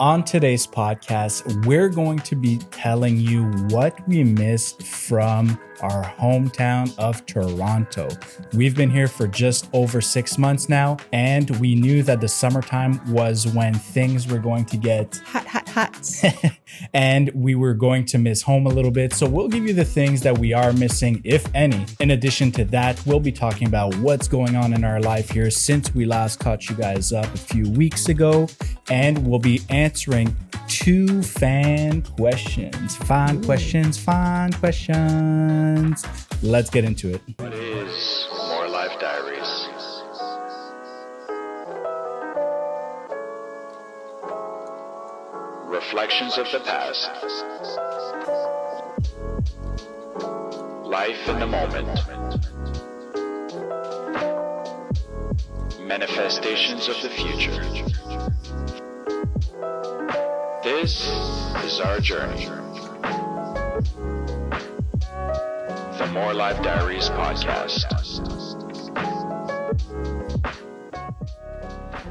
On today's podcast, we're going to be telling you what we missed from our hometown of Toronto. We've been here for just over 6 months now, and we knew that the summertime was when things were going to get hot. and we were going to miss home a little bit. So we'll give you the things that we are missing, if any. In addition to that, we'll be talking about what's going on in our life here since we last caught you guys up a few weeks ago. And we'll be answering 2 fan questions. Fun questions. Let's get into it. What is More Life Diaries? Reflections of the past. Life in the moment. Manifestations of the future. This is our journey. The More Life Diaries podcast.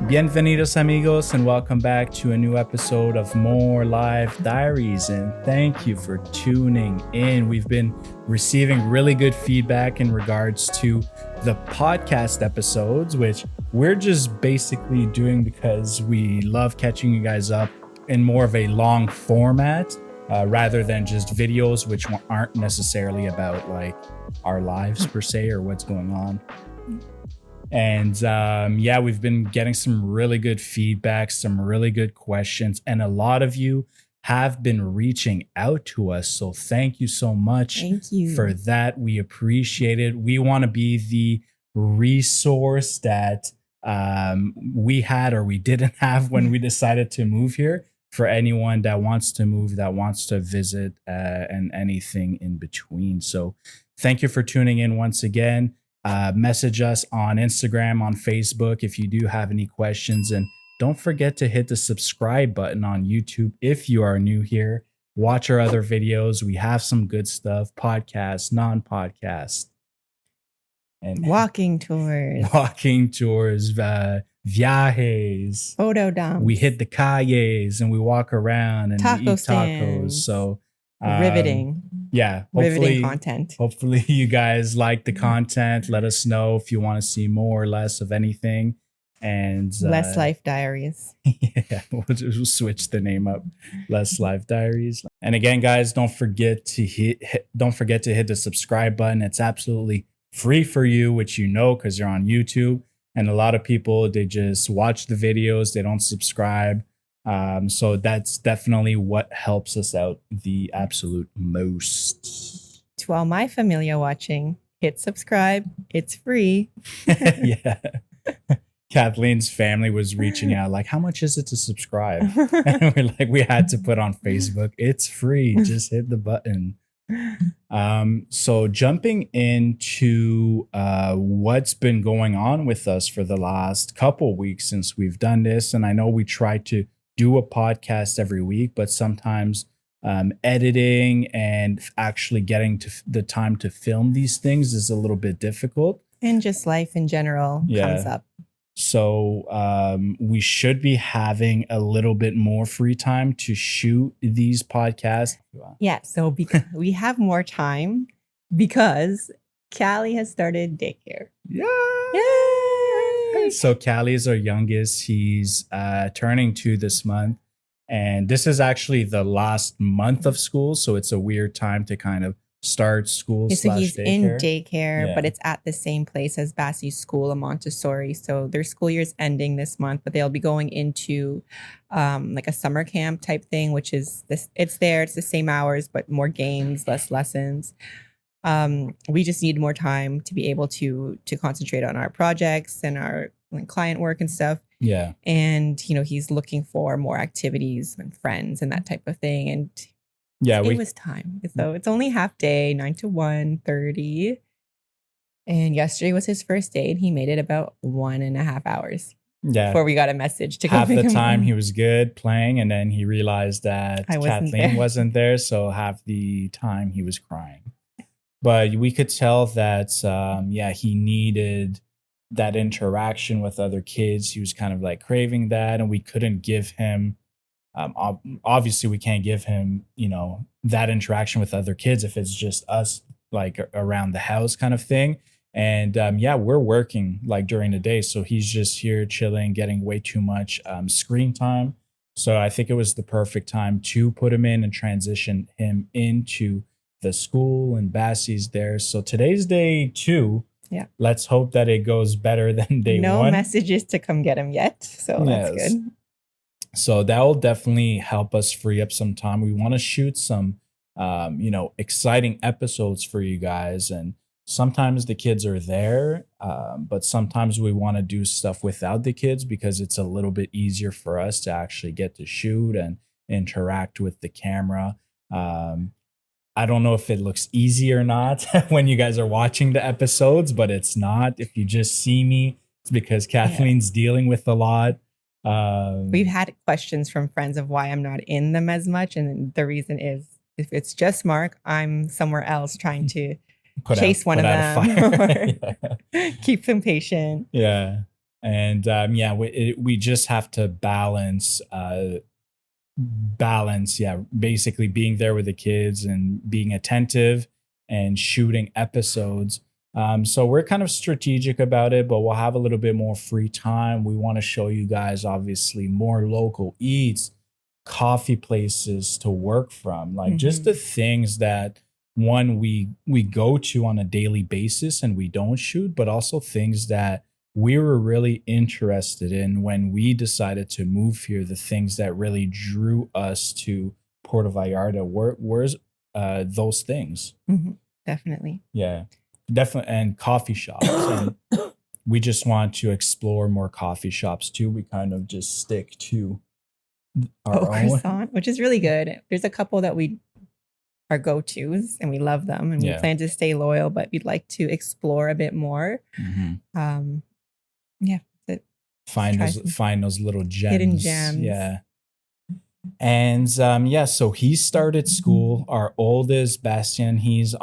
Bienvenidos, amigos, and welcome back to a new episode of More Life Diaries. And thank you for tuning in. We've been receiving really good feedback in regards to the podcast episodes, which we're just basically doing because we love catching you guys up in more of a long format rather than just videos, which aren't necessarily about like our lives per se or what's going on. And we've been getting some really good feedback, some really good questions, and a lot of you have been reaching out to us. So thank you so much. Thank you for that. We appreciate it. We want to be the resource that we had or we didn't have when we decided to move here for anyone that wants to move, that wants to visit, and anything in between. So thank you for tuning in once again. Message us on Instagram, on Facebook if you do have any questions. And don't forget to hit the subscribe button on YouTube if you are new here. Watch our other videos. We have some good stuff, podcasts, non-podcasts. And walking tours, viajes, photo dumps. We hit the calles and we walk around and we eat tacos. Stands. So riveting. Yeah, riveting content. Hopefully you guys like the content. Let us know if you want to see more or less of anything. And Less Life Diaries. Yeah, we'll switch the name up. Less Life Diaries. And again, guys, don't forget to hit the subscribe button. It's absolutely free for you, which you know because you're on YouTube. And a lot of people, they just watch the videos, they don't subscribe. So that's definitely what helps us out the absolute most. To all my familia watching, hit subscribe. It's free. Yeah. Kathleen's family was reaching out like, how much is it to subscribe? And we're like, we had to put on Facebook, it's free. Just hit the button. So jumping into what's been going on with us for the last couple weeks since we've done this. And I know we try to do a podcast every week, but sometimes editing and actually getting to the time to film these things is a little bit difficult. And just life in general comes up. So we should be having a little bit more free time to shoot these podcasts. Yeah, so because we have more time because Callie has started daycare. Yeah. Yay! So Callie is our youngest. He's turning 2 this month. And this is actually the last month of school. So it's a weird time to kind of start school. Yeah, so he's daycare. in daycare, but it's at the same place as Bassie's school, a Montessori. So their school year is ending this month, but they'll be going into like a summer camp type thing, which is this. It's the same hours, but more games, less lessons. We just need more time to be able to concentrate on our projects and our client work and stuff. Yeah. And, he's looking for more activities and friends and that type of thing. And yeah, it was time. So it's only half day, 9 to 1:30. And yesterday was his first day and he made it about 1.5 hours. Yeah. Before we got a message to go half pick the him time up. he was good playing, and then he realized that Kathleen wasn't there. So half the time he was crying. But we could tell that, he needed that interaction with other kids. He was kind of like craving that, and we couldn't give him Obviously we can't give him, you know, that interaction with other kids if it's just us like around the house kind of thing. And yeah, we're working like during the day, so he's just here chilling, getting way too much screen time. So I think it was the perfect time to put him in and transition him into the school, and Bassie's there. So today's day 2. Yeah. Let's hope that it goes better than day 1. No messages to come get him yet. So that's good. So that will definitely help us free up some time. We want to shoot some, you know, exciting episodes for you guys. And sometimes the kids are there, but sometimes we want to do stuff without the kids because it's a little bit easier for us to actually get to shoot and interact with the camera. I don't know if it looks easy or not when you guys are watching the episodes, but it's not. If you just see me, it's because Kathleen's dealing with a lot. We've had questions from friends of why I'm not in them as much. And the reason is if it's just Mark, I'm somewhere else trying to chase one of them or keep them patient. Yeah. And yeah, we just have to balance, basically being there with the kids and being attentive and shooting episodes. So we're kind of strategic about it, but we'll have a little bit more free time. We want to show you guys, obviously, more local eats, coffee places to work from, like just the things that we go to on a daily basis and we don't shoot, but also things that we were really interested in when we decided to move here. The things that really drew us to Puerto Vallarta. Where's those things? Definitely. Yeah. Definitely. And coffee shops. And we just want to explore more coffee shops too. We kind of just stick to our own. Croissant, which is really good. There's a couple that we are go-tos and we love them and we plan to stay loyal, but we'd like to explore a bit more. Find those little gems. Hidden gems. Yeah. And so he started school. Our oldest, Bastien, he's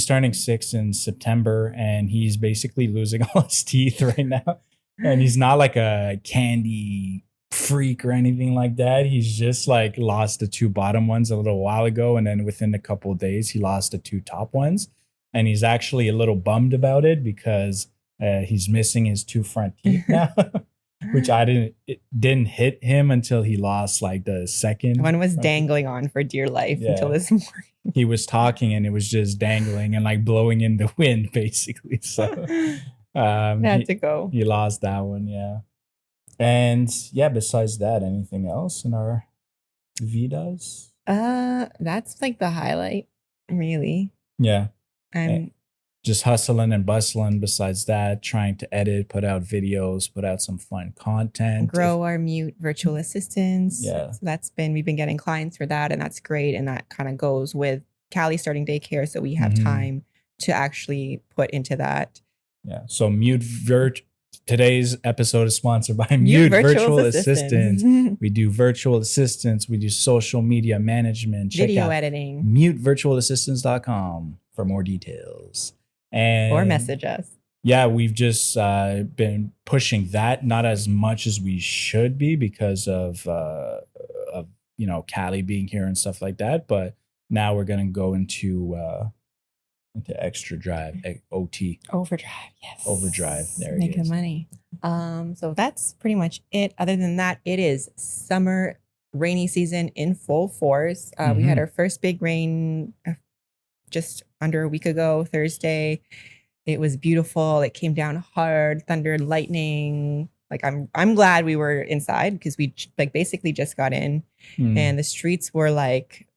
turning 6 in September, and he's basically losing all his teeth right now. And he's not like a candy freak or anything like that. He's just like lost the 2 bottom ones a little while ago, and then within a couple of days he lost the 2 top ones. And he's actually a little bummed about it because he's missing his 2 front teeth now. Which it didn't hit him until he lost like the second. One was dangling on for dear life until this morning. He was talking and it was just dangling and like blowing in the wind, basically. So had to go. He lost that one, yeah. And yeah, besides that, anything else in our vidas? That's like the highlight, really. Yeah. I'm just hustling and bustling. Besides that, trying to edit, put out videos, put out some fun content, grow our mute virtual assistants. Yeah. So we've been getting clients for that, and that's great. And that kind of goes with Callie starting daycare. So we have time to actually put into that. Yeah. So today's episode is sponsored by Mute Virtual Assistants. We do virtual assistants. We do social media management. Video editing. MuteVirtualAssistants.com for more details. Or message us. Yeah, we've just been pushing that, not as much as we should be because of Callie being here and stuff like that. But now we're gonna go into extra drive, overdrive. Yes, overdrive. There, making money. So that's pretty much it. Other than that, it is summer rainy season in full force. We had our first big rain just under a week ago, Thursday. It was beautiful. It came down hard, thunder, lightning. Like I'm glad we were inside because we like basically just got in and the streets were like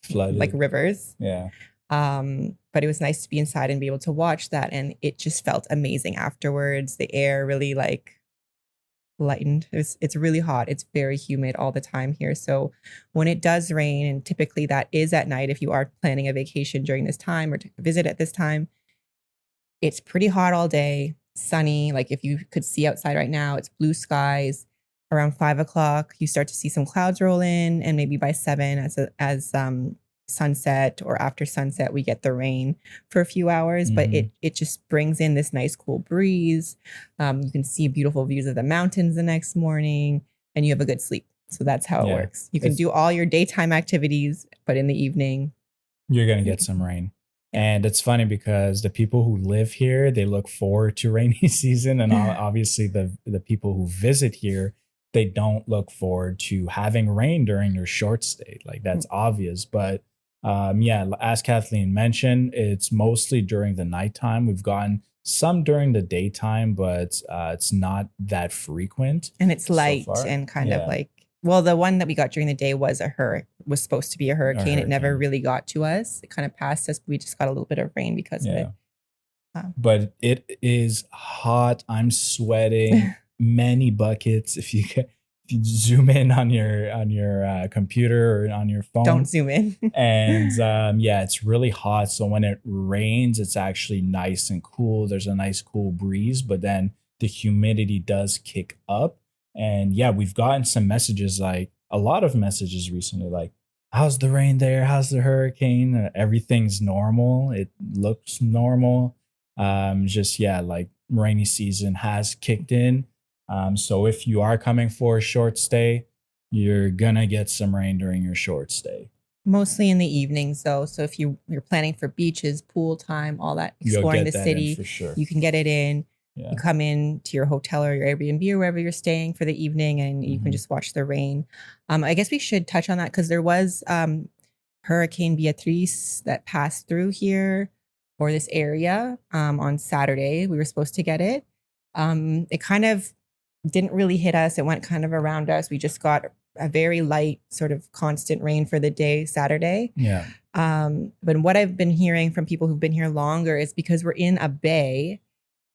flooded, like rivers. Yeah. But it was nice to be inside and be able to watch that, and it just felt amazing afterwards. The air really like lightened. It's really hot. It's very humid all the time here. So when it does rain, and typically that is at night if you are planning a vacation during this time or to visit at this time, it's pretty hot all day, sunny. Like if you could see outside right now, it's blue skies. Around 5 o'clock, you start to see some clouds roll in, and maybe by 7 as sunset or after sunset, we get the rain for a few hours, but it just brings in this nice cool breeze. You can see beautiful views of the mountains the next morning, and you have a good sleep. So that's how it Yeah. works. You can It's- do all your daytime activities, but in the evening, You're going to get some rain. And it's funny because the people who live here, they look forward to rainy season. And obviously the people who visit here, they don't look forward to having rain during your short stay. Like that's obvious. But yeah, as Kathleen mentioned, it's mostly during the nighttime. We've gotten some during the daytime, but it's not that frequent. and it's so light far. and kind Yeah. of like, well, the one that we got during the day was was supposed to be a hurricane. It never hurricane. really got to us. It kind of passed us. We just got a little bit of rain because of it. But it is hot. I'm sweating many buckets. If you zoom in on your computer or on your phone, Don't zoom in. and yeah, it's really hot. So when it rains, it's actually nice and cool. There's a nice cool breeze, but then the humidity does kick up. And yeah, we've gotten some messages, like a lot of messages recently, like, how's the rain there? How's the hurricane? Everything's normal. It looks normal. Just, yeah, like rainy season has kicked in. So if you are coming for a short stay, you're going to get some rain during your short stay. Mostly in the evenings, though. So if you're planning for beaches, pool time, all that, You'll exploring get the that city, in for sure. you can get it in. Yeah. You come in to your hotel or your Airbnb or wherever you're staying for the evening, and you Mhm. can just watch the rain. I guess we should touch on that because there was Hurricane Beatriz that passed through here or this area on Saturday. We were supposed to get it. It kind of didn't really hit us. It went kind of around us. We just got a very light sort of constant rain for the day Saturday. Yeah. But what I've been hearing from people who've been here longer is because we're in a bay,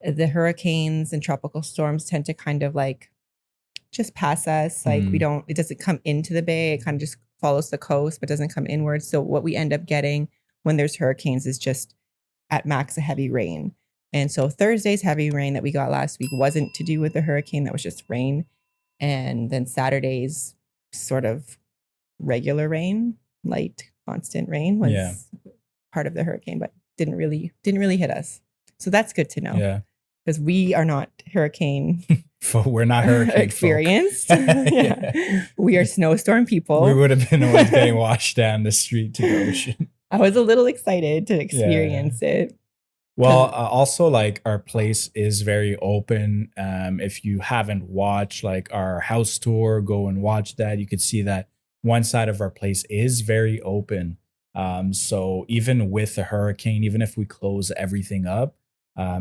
the hurricanes and tropical storms tend to kind of like just pass us. Like it doesn't come into the bay. It kind of just follows the coast, but doesn't come inward. So what we end up getting when there's hurricanes is just at max a heavy rain. And so Thursday's heavy rain that we got last week wasn't to do with the hurricane. That was just rain. And then Saturday's sort of regular rain, light, constant rain was part of the hurricane, but didn't really hit us. So that's good to know. Yeah. Because we are not hurricane We're not hurricane experienced. Yeah. We are snowstorm people. We would have been the ones getting washed down the street to the ocean. I was a little excited to experience it. Well, also like our place is very open. If you haven't watched like our house tour, go and watch that. You could see that one side of our place is very open. So even with the hurricane, even if we close everything up,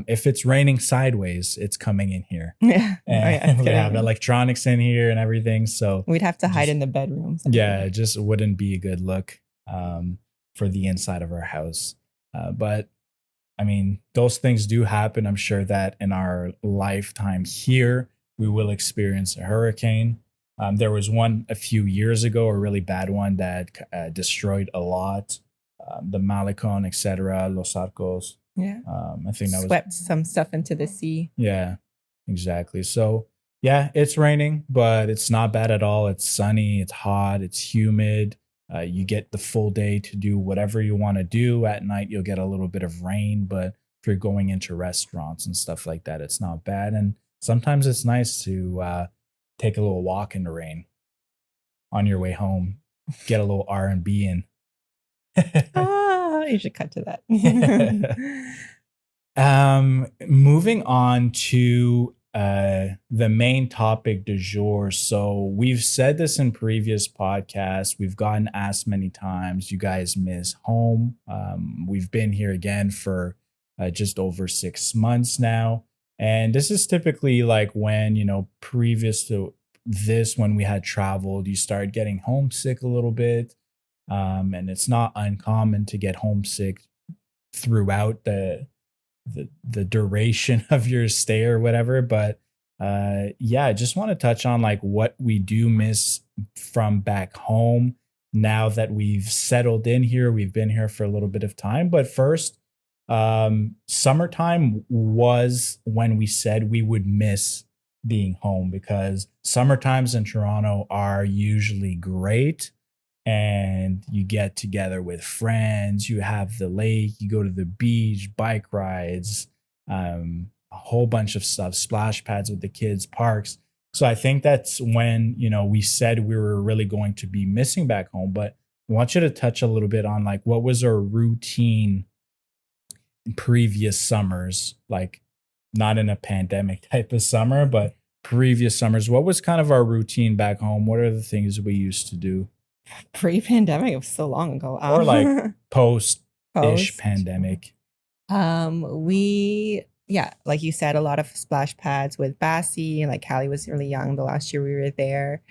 if it's raining sideways, it's coming in here. Yeah. And we have electronics in here and everything. So we'd have to hide in the bedrooms. Yeah, it just wouldn't be a good look for the inside of our house. But I mean, those things do happen. I'm sure that in our lifetime here, we will experience a hurricane. There was one a few years ago, a really bad one that destroyed a lot. The Malecon, etc., Los Arcos. Yeah. I think that swept some stuff into the sea. Yeah, exactly. So yeah, it's raining, but it's not bad at all. It's sunny, it's hot, it's humid. You get the full day to do whatever you want to do. At night, you'll get a little bit of rain, but if you're going into restaurants and stuff like that, it's not bad. And sometimes it's nice to take a little walk in the rain on your way home. Get a little R&B in. You should cut to that. Moving on to the main topic du jour. So we've said this in previous podcasts. We've gotten asked many times, you guys miss home. We've been here again for just over 6 months now. And this is typically like when, previous to this, when we had traveled, you started getting homesick a little bit. And it's not uncommon to get homesick throughout the duration of your stay or whatever. But yeah, I just want to touch on like what we do miss from back home now that we've settled in here. We've been here for a little bit of time. But first, summertime was when we said we would miss being home, because summertimes in Toronto are usually great. And you get together with friends, you have the lake, you go to the beach, bike rides, a whole bunch of stuff, splash pads with the kids, parks. So I think that's when, we said we were really going to be missing back home. But I want you to touch a little bit on like what was our routine in previous summers, like not in a pandemic type of summer, but previous summers. What was kind of our routine back home? What are the things we used to do? Pre-pandemic, it was so long ago. Or like post-ish Post. pandemic. Yeah, like you said, a lot of splash pads with Bassie. Like Callie was really young the last year we were there.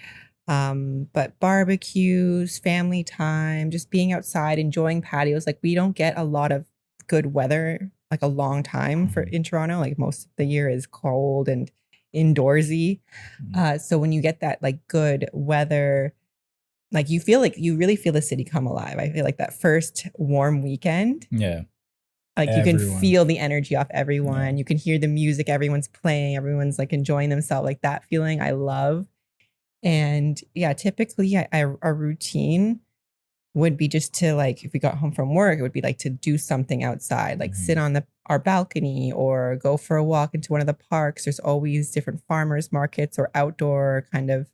But barbecues, family time, just being outside, enjoying patios. Like we don't get a lot of good weather, like a long time for in Toronto. Like most of the year is cold and indoorsy. So when you get that like good weather, like you really feel the city come alive. I feel like that first warm weekend. Yeah. Like you can feel the energy off everyone. Yeah. You can hear the music, everyone's playing, everyone's like enjoying themselves. Like that feeling I love. And yeah, typically our routine would be just to like, if we got home from work, it would be like to do something outside, like sit on our balcony or go for a walk into one of the parks. There's always different farmers markets or outdoor kind of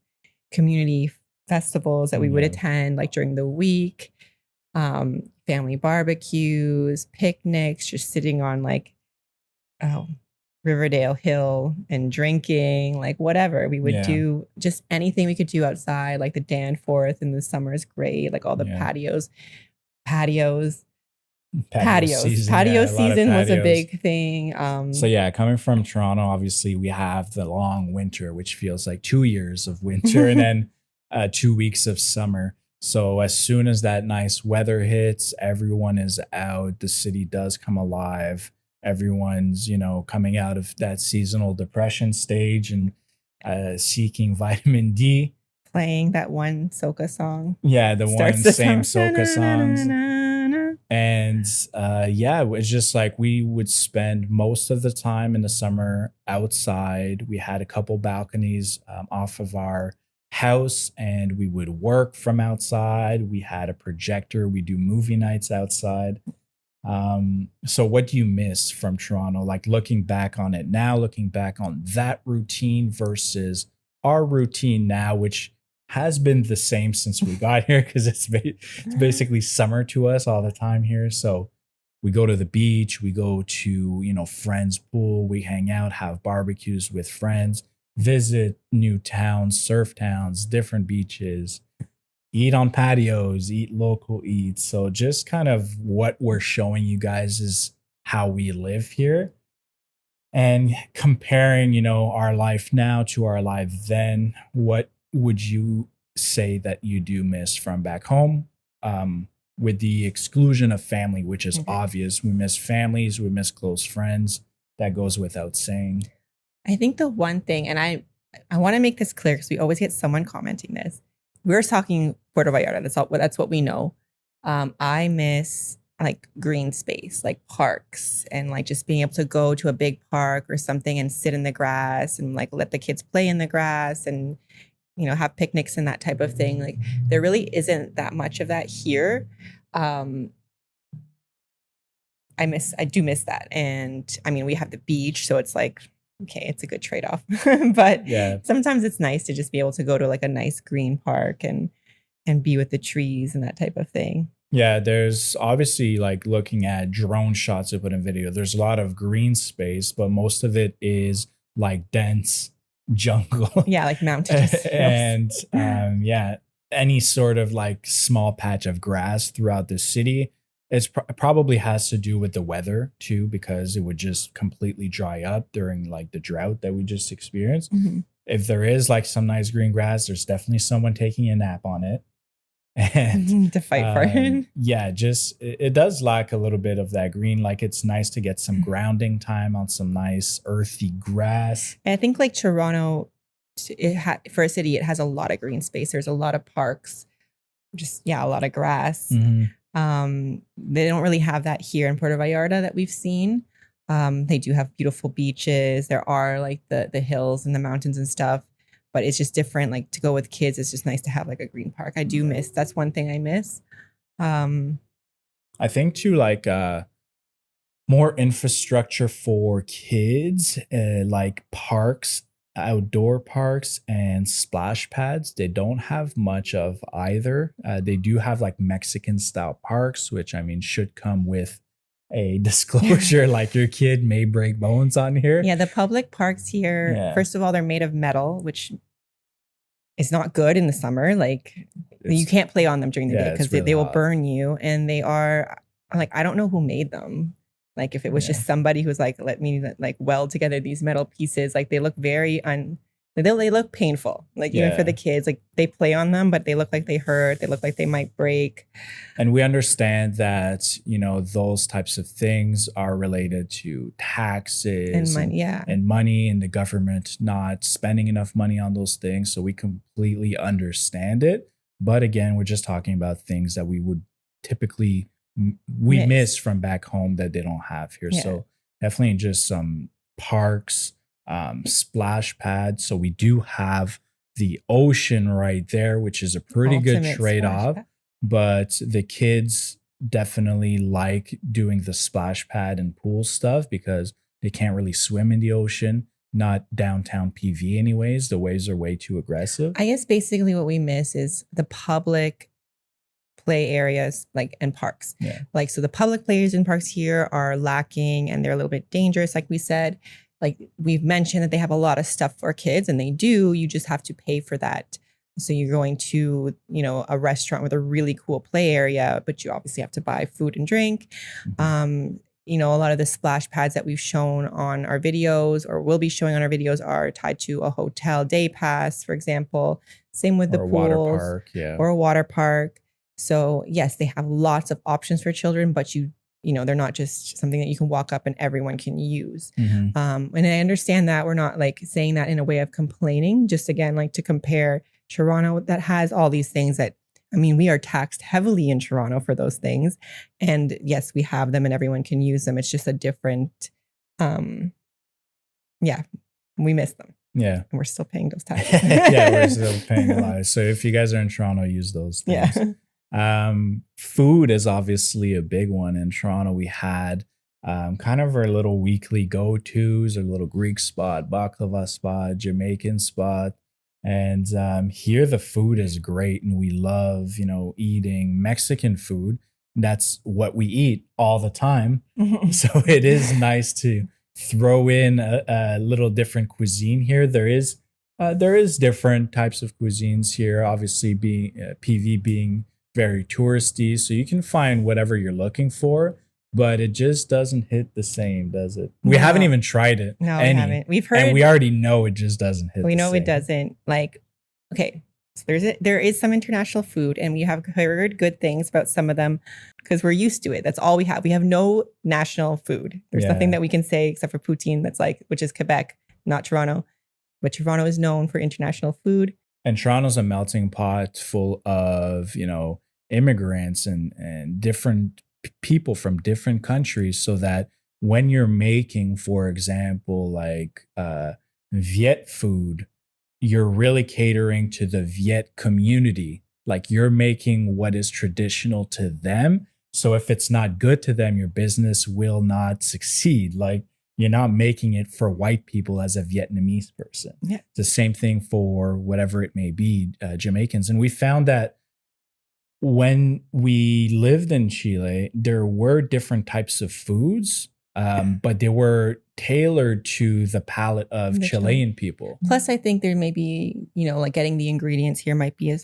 community festivals that we would attend like during the week. Family barbecues, picnics, just sitting on like Riverdale Hill and drinking, like whatever we would do, just anything we could do outside, like the Danforth in the summer is great, like all the patios. Patio season was a big thing. So yeah, coming from Toronto, obviously we have the long winter, which feels like 2 years of winter and then 2 weeks of summer. So as soon as that nice weather hits, everyone is out. The city does come alive. Everyone's, coming out of that seasonal depression stage and seeking vitamin D. Playing that one soca song. Yeah, the same soca songs. And it's just like we would spend most of the time in the summer outside. We had a couple balconies off of our house and we would work from outside. We had a projector. We do movie nights outside. So what do you miss from Toronto? Like looking back on it now, looking back on that routine versus our routine now, which has been the same since we got here because it's basically summer to us all the time here. So we go to the beach, we go to, friends' pool, we hang out, have barbecues with friends, visit new towns, surf towns, different beaches, eat on patios, eat local eats. So just kind of what we're showing you guys is how we live here. And comparing, our life now to our life then, what would you say that you do miss from back home? With the exclusion of family, which is obvious. We miss families, we miss close friends. That goes without saying. I think the one thing, and I want to make this clear because we always get someone commenting this. We're talking Puerto Vallarta. That's what we know. I miss like green space, like parks, and like just being able to go to a big park or something and sit in the grass and like let the kids play in the grass and have picnics and that type of thing. Like there really isn't that much of that here. I do miss that, and I mean we have the beach, so it's like. Okay, it's a good trade-off. But sometimes it's nice to just be able to go to like a nice green park and be with the trees and that type of thing. Yeah, there's obviously like looking at drone shots I put in video. There's a lot of green space, but most of it is like dense jungle. Yeah, like mountains. And any sort of like small patch of grass throughout the city. It probably has to do with the weather too, because it would just completely dry up during like the drought that we just experienced. If there is like some nice green grass, there's definitely someone taking a nap on it. And to fight for it. Yeah, just it does lack a little bit of that green. Like it's nice to get some grounding time on some nice earthy grass. And I think like Toronto, for a city, it has a lot of green space. There's a lot of parks, a lot of grass. They don't really have that here in Puerto Vallarta that we've seen. They do have beautiful beaches. There are like the hills and the mountains and stuff, but it's just different. Like to go with kids, it's just nice to have like a green park. I do miss, that's one thing I miss. I think too, like more infrastructure for kids, like parks outdoor parks and splash pads, they don't have much of either. They do have like Mexican style parks, which I mean should come with a disclosure like your kid may break bones on here. Yeah, the public parks here, Yeah. first of all, they're made of metal, which is not good in the summer. Like you can't play on them during the day it's because really they will hot. burn you. And they are like, I don't know who made them. Like if it was just somebody who's like, let me like weld together these metal pieces, like they look very they look painful. Like even for the kids, like they play on them, but they look like they hurt. They look like they might break. And we understand that, you know, those types of things are related to taxes And money, and money and the government not spending enough money on those things. So we completely understand it. But again, we're just talking about things that we would typically miss from back home that they don't have here. So definitely just some parks, splash pads. So we do have the ocean right there, which is a pretty good trade-off. But the kids definitely like doing the splash pad and pool stuff because they can't really swim in the ocean. Not downtown PV anyways. The waves are way too aggressive. I guess basically what we miss is the public play areas like and parks. Like so the public players in parks here are lacking and they're a little bit dangerous, like we said. Like we've mentioned that they have a lot of stuff for kids, and they do. You just have to pay for that. So you're going to, you know, a restaurant with a really cool play area, but you obviously have to buy food and drink. You know, a lot of the splash pads that we've shown on our videos or will be showing on our videos are tied to a hotel day pass, for example. Same with the pools water park, or a water park. So yes, they have lots of options for children, but you know, they're not just something that you can walk up and everyone can use. And I understand that we're not like saying that in a way of complaining, just again, like to compare Toronto that has all these things that, I mean, we are taxed heavily in Toronto for those things. And yes, we have them and everyone can use them. It's just a different, we miss them. Yeah. And we're still paying those taxes. We're still paying a lot. So if you guys are in Toronto, use those things. Food is obviously a big one in Toronto. We had kind of our little weekly go-tos, our little Greek spot, baklava spot, Jamaican spot. And here the food is great, and we love, you know, eating Mexican food. That's what we eat all the time. So it is nice to throw in a little different cuisine here. There is different types of cuisines here, obviously being PV being very touristy. So you can find whatever you're looking for, but it just doesn't hit the same, does it? We haven't even tried it. No, we haven't. We've heard, and we already know it just doesn't hit. We the know same. it doesn't. Like, okay, so there is some international food, and we have heard good things about some of them because we're used to it. That's all we have. We have no national food. There's nothing that we can say except for poutine. That's like, which is Quebec, not Toronto, but Toronto is known for international food. And Toronto's a melting pot full of, you know, immigrants and different people from different countries, so that when you're making, for example, like Viet food, you're really catering to the Viet community. Like you're making what is traditional to them. So if it's not good to them, your business will not succeed. Like you're not making it for white people as a Vietnamese person. It's the same thing for whatever it may be, Jamaicans. And we found that when we lived in Chile, there were different types of foods, but they were tailored to the palate of Chilean people. Plus, I think there may be, you know, like getting the ingredients here might be a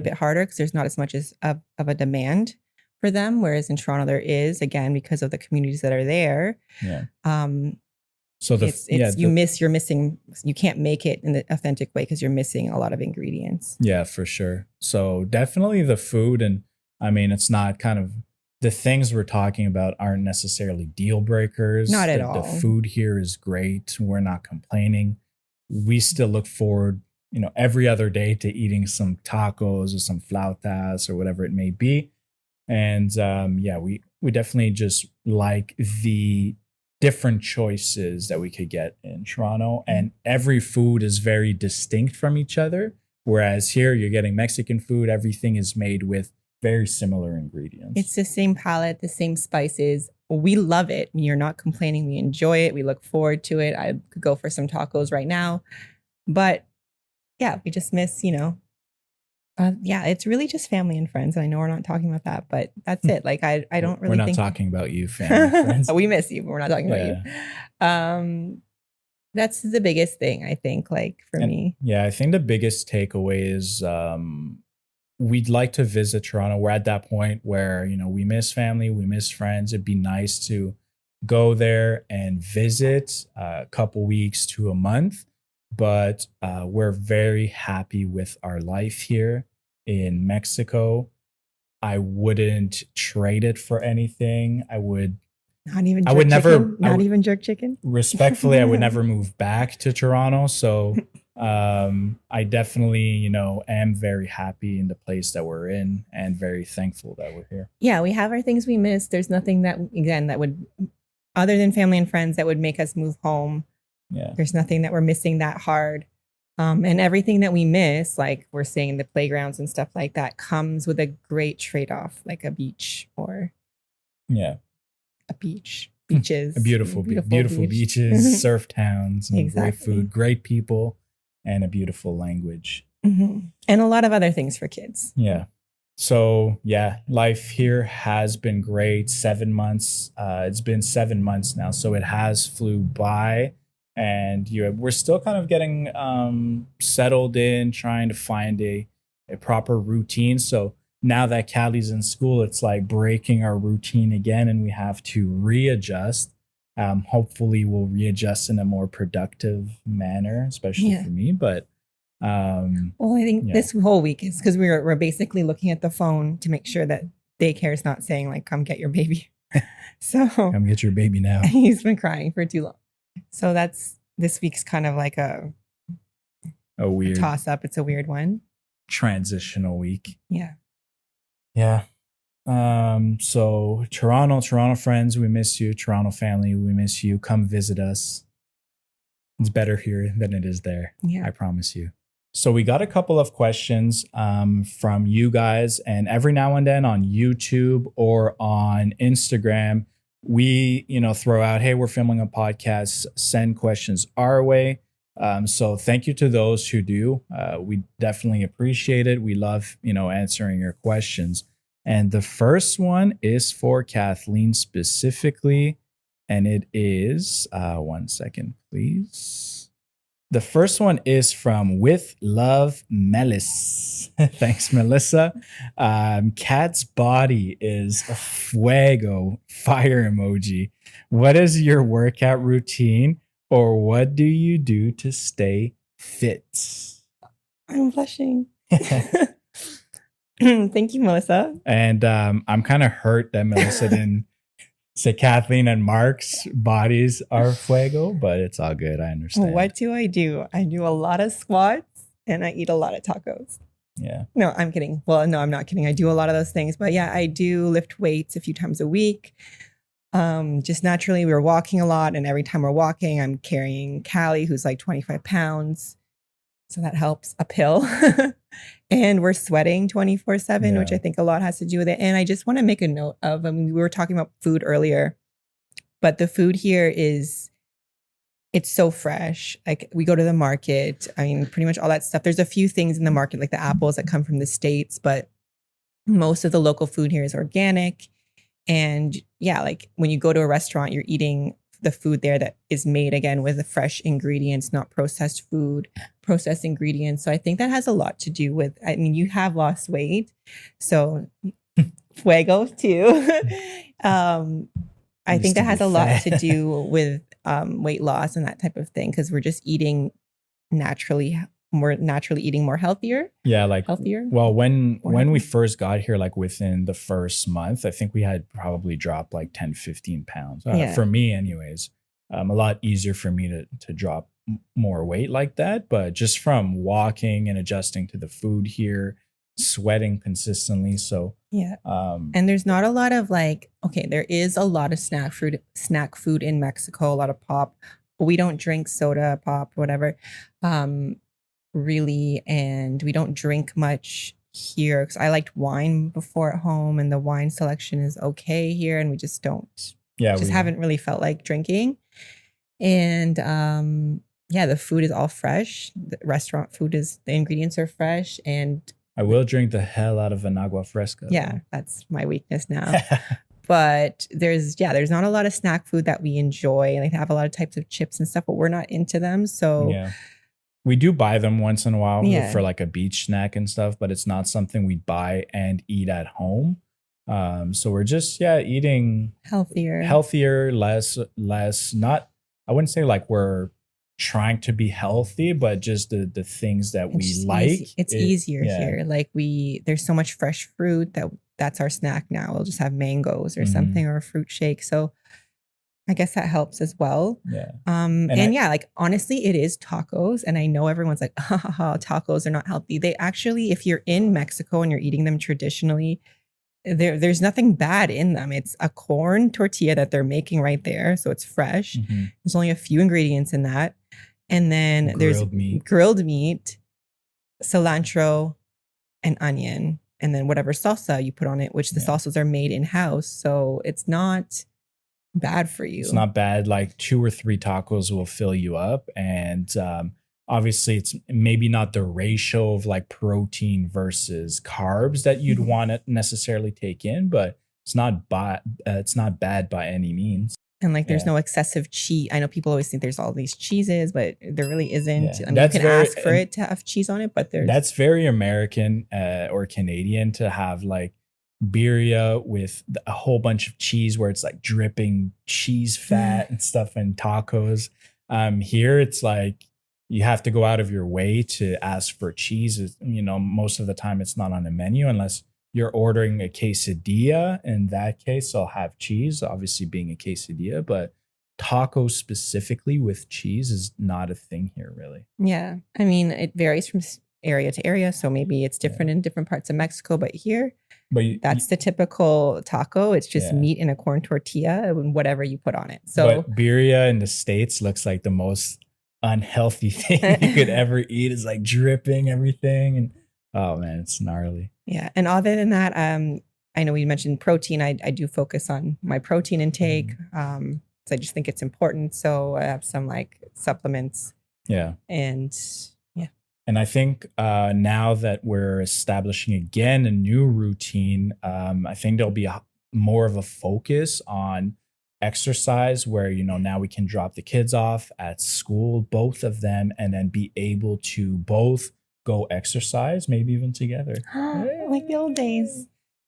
bit harder because there's not as much of a demand for them. Whereas in Toronto, there is, again, because of the communities that are there. So you're missing, you can't make it in the authentic way because you're missing a lot of ingredients. Yeah, for sure. So definitely the food. And I mean, it's not kind of the things we're talking about aren't necessarily deal breakers. Not at all. The food here is great. We're not complaining. We still look forward, you know, every other day to eating some tacos or some flautas or whatever it may be. And we definitely just like the different choices that we could get in Toronto, and every food is very distinct from each other. Whereas here you're getting Mexican food, everything is made with very similar ingredients. It's the same palette, the same spices. we love it. You're not complaining. We enjoy it. We look forward to it. I could go for some tacos right now. But yeah, we just miss, yeah, it's really just family and friends. And I know we're not talking about that, but that's it. Like, I don't really We're not think talking about you, family and friends. we miss you, but we're not talking about you. That's the biggest thing, I think, like for me. Yeah, I think the biggest takeaway is we'd like to visit Toronto. We're at that point where, we miss family, we miss friends. It'd be nice to go there and visit a couple weeks to a month. But we're very happy with our life here in Mexico. I wouldn't trade it for anything. I would even jerk chicken. Respectfully, I would never move back to Toronto. So I definitely, am very happy in the place that we're in and very thankful that we're here. Yeah, we have our things we miss. There's nothing that would, other than family and friends, that would make us move home. Yeah. There's nothing that we're missing that hard. And everything that we miss, like we're saying, the playgrounds and stuff like that, comes with a great trade-off, like a beach or a beaches, a beautiful beaches, surf towns, and great food, great people, and a beautiful language. Mm-hmm. And a lot of other things for kids. Yeah. So yeah, life here has been great. 7 months. It's been 7 months now, so it has flew by. And we're still kind of getting settled in, trying to find a proper routine. So now that Callie's in school, it's like breaking our routine again, and we have to readjust. Hopefully, we'll readjust in a more productive manner, especially for me. But well, I think this whole week is because we're basically looking at the phone to make sure that daycare is not saying like, "Come get your baby." So come get your baby now. He's been crying for too long. So this week's kind of like a weird toss up. It's a weird one. Transitional week. Yeah. Yeah. So Toronto friends, we miss you. Toronto family, we miss you. Come visit us. It's better here than it is there. Yeah. I promise you. So we got a couple of questions from you guys, and every now and then on YouTube or on Instagram, we, throw out, hey, we're filming a podcast, send questions our way. So thank you to those who do. We definitely appreciate it. We love, answering your questions. And the first one is for Kathleen specifically. And it is, 1 second, please. The first one is from With Love Melis. Thanks, Melissa. Cat's body is a fuego, fire emoji. What is your workout routine, or what do you do to stay fit? I'm blushing. Thank you, Melissa. And I'm kind of hurt that Melissa didn't say Kathleen and Mark's bodies are fuego, but it's all good. I understand. What do? I do a lot of squats and I eat a lot of tacos. Yeah. No, I'm kidding. Well, no, I'm not kidding. I do a lot of those things, but yeah, I do lift weights a few times a week. Just naturally, we're walking a lot, and every time we're walking, I'm carrying Callie, who's like 25 pounds. So that helps uphill. And we're sweating 24/7, which I think a lot has to do with it. And I just want to make a note of, we were talking about food earlier, but the food here it's so fresh. Like we go to the market. I mean, pretty much all that stuff. There's a few things in the market, like the apples that come from the States, but most of the local food here is organic. And yeah, like when you go to a restaurant, you're eating the food there that is made again with the fresh ingredients, not processed ingredients. So I think that has a lot to do with, you have lost weight. So fuego too. I think that has a lot to do with weight loss and that type of thing, because we're just eating eating more healthier. Yeah, like healthier. Well, when we first got here, like within the first month, I think we had probably dropped like 10, 15 pounds. For me anyways. A lot easier for me to drop more weight like that. But just from walking and adjusting to the food here, sweating consistently. So yeah. And there's not a lot of there is a lot of snack food in Mexico, a lot of pop. We don't drink soda, pop, whatever. Really, and we don't drink much here because I liked wine before at home, and the wine selection is okay here, and we just don't Yeah, Just haven't really felt like drinking. And the food is all fresh. The restaurant food the ingredients are fresh. And I will drink the hell out of an agua fresca. yeah, that's my weakness now. But there's not a lot of snack food that we enjoy. Like, they have a lot of types of chips and stuff, but we're not into them. So yeah, we do buy them once in a while for Yeah. like a beach snack and stuff, but it's not something we buy and eat at home. So we're just eating healthier, less. Not, I wouldn't say like we're trying to be healthy, but just the things that we just like. It's easier here. Like, there's so much fresh fruit that's our snack now. We'll just have mangoes or something, or a fruit shake. So I guess that helps as well. Yeah. Like, honestly, it is tacos. And I know everyone's like, tacos are not healthy. They actually, if you're in Mexico and you're eating them traditionally, there's nothing bad in them. It's a corn tortilla that they're making right there. So it's fresh. There's only a few ingredients in that. And then there's grilled meat, cilantro, and onion. And then whatever salsa you put on it, which the salsas are made in-house. So it's not bad for you. It's not bad. Like 2 or 3 tacos will fill you up. And obviously it's maybe not the ratio of like protein versus carbs that you'd want to necessarily take in, but it's not bad by any means. And like, there's no excessive cheese. I know people always think there's all these cheeses, but there really isn't. Yeah. I mean, you can ask for it to have cheese on it, but that's very American or Canadian to have like birria with a whole bunch of cheese where it's like dripping cheese fat and stuff, and tacos. Here it's like you have to go out of your way to ask for cheese. Most of the time it's not on the menu unless you're ordering a quesadilla. In that case, I'll have cheese, obviously being a quesadilla, but tacos specifically with cheese is not a thing here, really. Yeah. I mean, it varies from area to area. So maybe it's different in different parts of Mexico, but here, that's the typical taco. It's just meat in a corn tortilla and whatever you put on it. So, but birria in the States looks like the most unhealthy thing you could ever eat. It's like dripping everything. And oh man, it's gnarly. Yeah. And other than that, I know we mentioned protein. I do focus on my protein intake. So I just think it's important. So I have some like supplements. Yeah. And I think now that we're establishing again a new routine, I think there'll be more of a focus on exercise where, now we can drop the kids off at school, both of them, and then be able to both go exercise, maybe even together. Like the old days.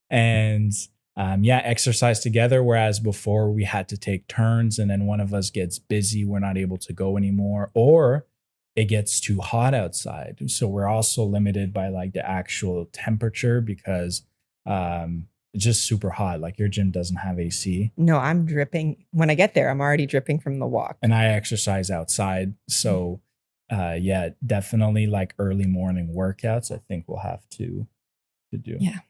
And exercise together. Whereas before we had to take turns, and then one of us gets busy, we're not able to go anymore, or it gets too hot outside. So we're also limited by like the actual temperature because it's just super hot. Like your gym doesn't have AC. No, I'm dripping. When I get there, I'm already dripping from the walk. And I exercise outside. So definitely like early morning workouts, I think we'll have to do. Yeah.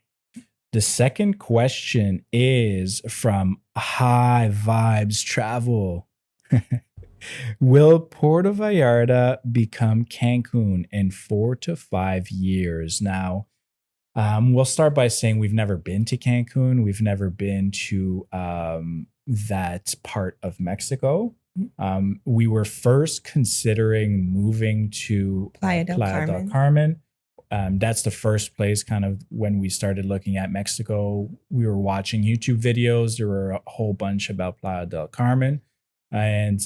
The second question is from High Vibes Travel. Will Puerto Vallarta become Cancun in 4 to 5 years? Now, we'll start by saying we've never been to Cancun. We've never been to that part of Mexico. We were first considering moving to Playa del Carmen. That's the first place kind of when we started looking at Mexico. We were watching YouTube videos. There were a whole bunch about Playa del Carmen. And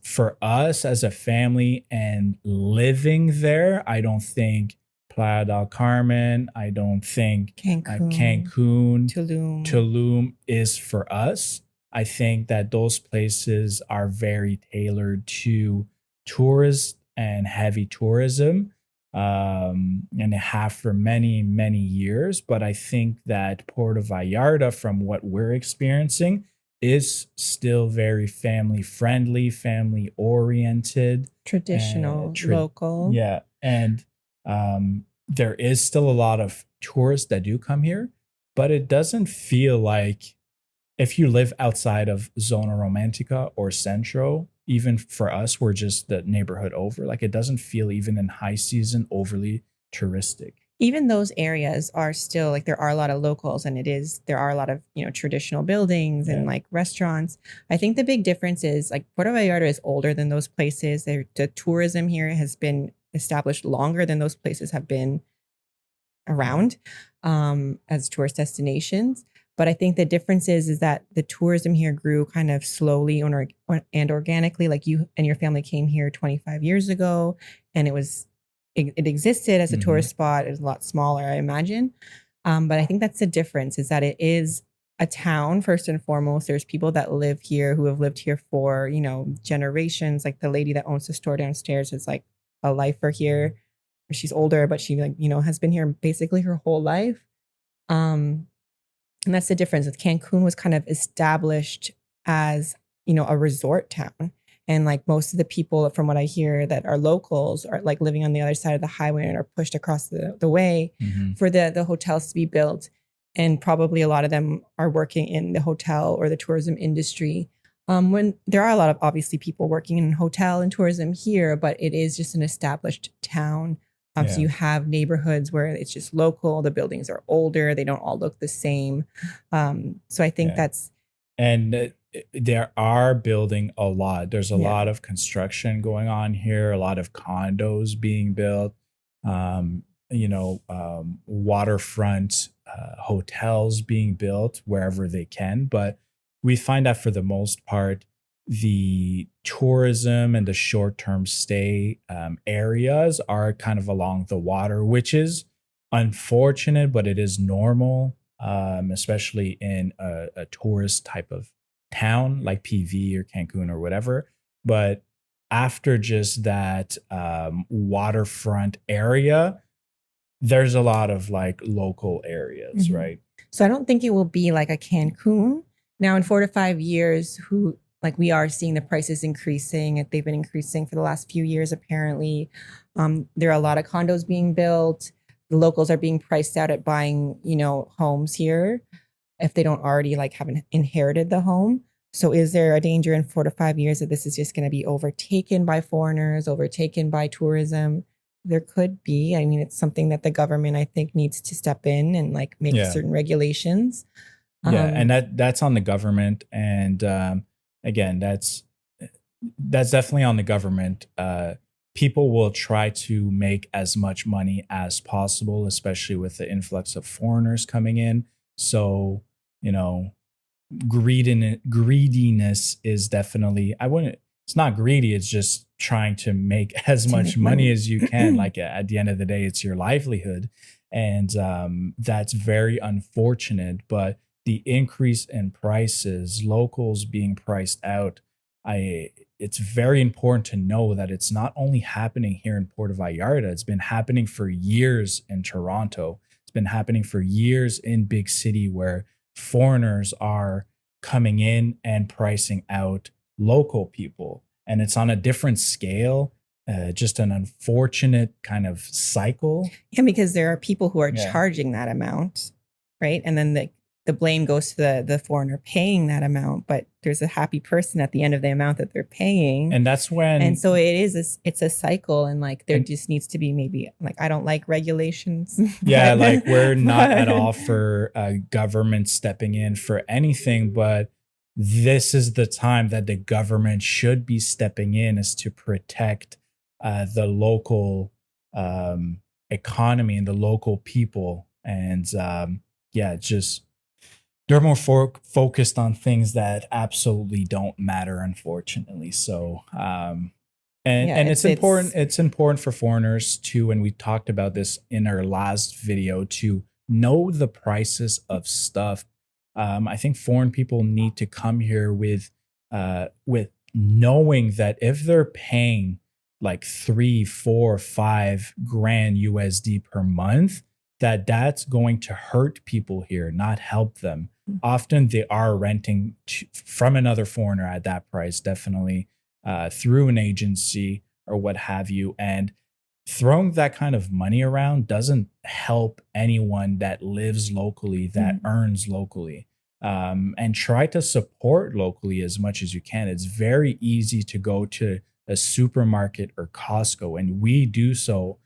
for us as a family and living there, I don't think Playa del Carmen, I don't think Cancun, Tulum is for us. I think that those places are very tailored to tourists and heavy tourism, and they have for many, many years. But I think that Puerto Vallarta, from what we're experiencing, is still very family friendly, family oriented, traditional, local. Yeah. And there is still a lot of tourists that do come here, but it doesn't feel like, if you live outside of Zona Romantica or Centro, even for us, we're just the neighborhood over. Like, it doesn't feel even in high season overly touristic. even those areas are still like there are a lot of locals, and there are a lot of traditional buildings and like restaurants. I think the big difference is like Puerto Vallarta is older than those places. The tourism here has been established longer than those places have been around as tourist destinations. But I think the difference is that the tourism here grew kind of slowly and organically. Like you and your family came here 25 years ago, and it existed as a tourist spot. It was a lot smaller, I imagine. But I think that's the difference, is that it is a town first and foremost. There's people that live here who have lived here for, generations. Like the lady that owns the store downstairs is like a lifer here. She's older, but she has been here basically her whole life. And that's the difference. With Cancun was kind of established as, a resort town. And like most of the people, from what I hear, that are locals are like living on the other side of the highway and are pushed across the way for the hotels to be built. And probably a lot of them are working in the hotel or the tourism industry. When there are a lot of obviously people working in hotel and tourism here, but it is just an established town. So you have neighborhoods where it's just local. The buildings are older. They don't all look the same. So I think that's... And there are building a lot. There's a lot of construction going on here, a lot of condos being built, waterfront hotels being built wherever they can. But we find that for the most part, the tourism and the short-term stay areas are kind of along the water, which is unfortunate, but it is normal, especially in a tourist type of town like PV or Cancun or whatever. But after just that waterfront area, there's a lot of like local areas, right? So I don't think it will be like a Cancun. Now in 4 to 5 years, we are seeing the prices increasing. They've been increasing for the last few years, apparently. There are a lot of condos being built. The locals are being priced out at buying, homes here if they don't already haven't inherited the home. So is there a danger in 4 to 5 years that this is just going to be overtaken by foreigners, overtaken by tourism? There could be. I mean, it's something that the government, I think, needs to step in and make certain regulations. And that's on the government. And again, that's definitely on the government. People will try to make as much money as possible, especially with the influx of foreigners coming in. So, greediness is definitely, it's not greedy. It's just trying to make as much money as you can. At the end of the day, it's your livelihood. And that's very unfortunate. But the increase in prices, locals being priced out, it's very important to know that it's not only happening here in Puerto Vallarta. It's been happening for years in Toronto. It's been happening for years in big city, where foreigners are coming in and pricing out local people. And it's on a different scale, just an unfortunate kind of cycle. Yeah, because there are people who are charging that amount, right? And then the blame goes to the foreigner paying that amount, but there's a happy person at the end of the amount that they're paying. And that's when... And so it's a cycle, and there just needs to be maybe, I don't like regulations. Yeah, we're not at all for government stepping in for anything, but this is the time that the government should be stepping in, is to protect the local economy and the local people. And just... they're more focused on things that absolutely don't matter, unfortunately. So, and it's important. It's important for foreigners too, and we talked about this in our last video, to know the prices of stuff. I think foreign people need to come here with knowing that if they're paying 3, 4, 5 grand USD per month, that's going to hurt people here, not help them. Often they are renting from another foreigner at that price, definitely through an agency or what have you. And throwing that kind of money around doesn't help anyone that lives locally, that earns locally. And try to support locally as much as you can. It's very easy to go to a supermarket or Costco, and we do so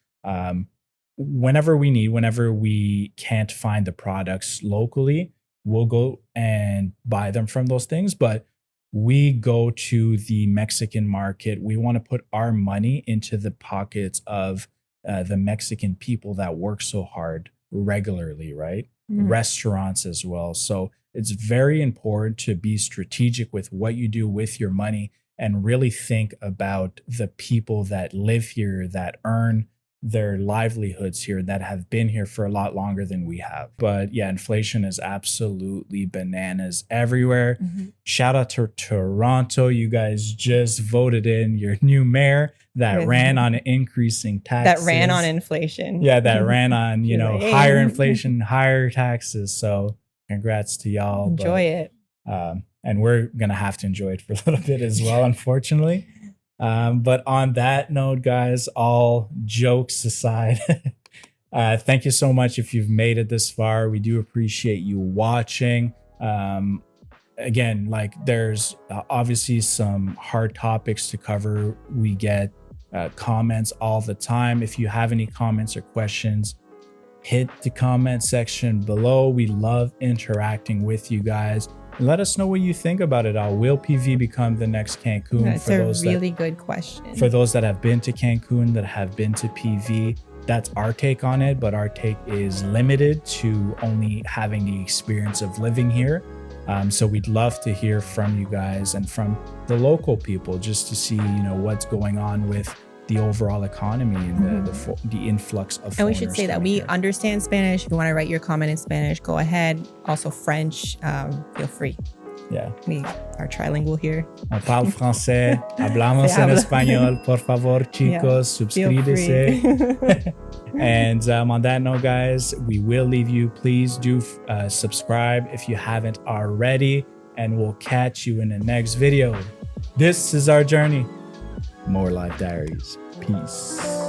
whenever we can't find the products locally, we'll go and buy them from those things. But we go to the Mexican market. We want to put our money into the pockets of the Mexican people that work so hard regularly, right? Restaurants as well. So it's very important to be strategic with what you do with your money and really think about the people that live here, that earn their livelihoods here, that have been here for a lot longer than we have. But yeah, inflation is absolutely bananas everywhere. Shout out to Toronto. You guys just voted in your new mayor that ran on increasing taxes. That ran on inflation. Yeah, that ran on, higher inflation, higher taxes. So congrats to y'all. Enjoy it. And we're going to have to enjoy it for a little bit as well, unfortunately. But on that note, guys, all jokes aside, thank you so much if you've made it this far. We do appreciate you watching. Again, like there's obviously some hard topics to cover. We get comments all the time. If you have any comments or questions, hit the comment section below. We love interacting with you guys. Let us know what you think about it all. Will PV become the next Cancun? That's a really good question. For those that have been to Cancun, that have been to PV, that's our take on it. But our take is limited to only having the experience of living here. So we'd love to hear from you guys and from the local people just to see, what's going on with the overall economy and the influx of foreigners. And we should say that we understand Spanish. If you want to write your comment in Spanish, go ahead. Also French, feel free. Yeah. We are trilingual here. On parle français, hablamos en español. Por favor, chicos, suscríbete. And on that note, guys, we will leave you. Please do subscribe if you haven't already, and we'll catch you in the next video. This is our journey. More Life Diaries. Peace.